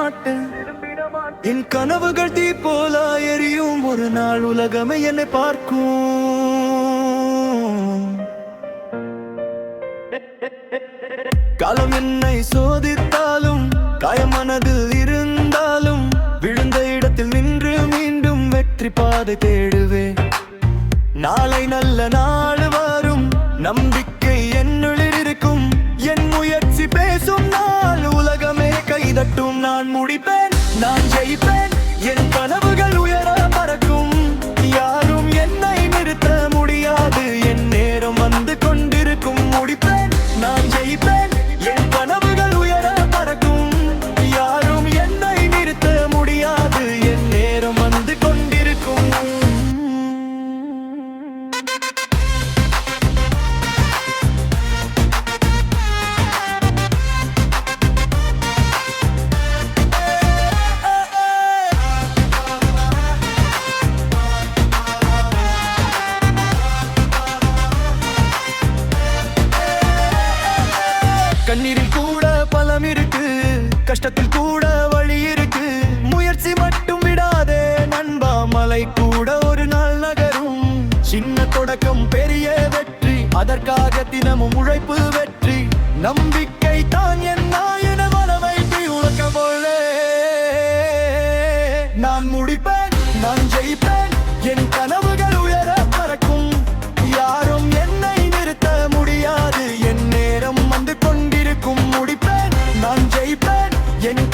மாட்டேன். என் கனவுகள் தீ போல எரியும், ஒரு நாள் உலகமே என்னை பார்க்கும். காலம் என்னை சோதித்தாலும், காயம் மனதில் இருந்தாலும், விழுந்த இடத்தில் நின்று மீண்டும் வெற்றி பாதை தேடுவேன். நாளை நல்ல நாள் வரும், நம்பிக்கை என்னுள் இருக்கும். என் முயற்சி பேசும் நாள், உலகமே கைதட்டும். நான் முடிப்பேன், நான் ஜெயிப்பேன், என் கனவுகள் உயர பறக்கும். யாரும் என்னை நிறுத்த முடியாது, என் நேரம் வந்து கொண்டிருக்கும். முடிப்பேன், நான் ஜெயிப்பேன், என் கனவுகள் உயர பறக்கும். யாரும் என்னை நிறுத்த முடியாது, என் நேரம் வந்து கொண்டிருக்கும். கண்ணீரில் கூட பலம் இருக்கு, கஷ்டத்தில் கூட வழி இருக்கு. முயற்சி மட்டும் விடாதே நண்பா, மலை கூட ஒரு நாள் நகரும். சின்ன தொடக்கம் பெரிய வெற்றி, அதற்காக தினமும் உழைப்பு வெற்றி. நம்பிக்கை தான் என் நாயன மனமைக்கு உலகமோலே. நான் முடிப்பேன், நான் ஜெயிப்பேன், என் கனவுகள் உயர பறக்கும். யாரும் என்னை நிறுத்த முடியாது, என் நேரம் வந்து கொண்டிருக்கும். முடிப்பேன், நான் ஜெயிப்பேன், என்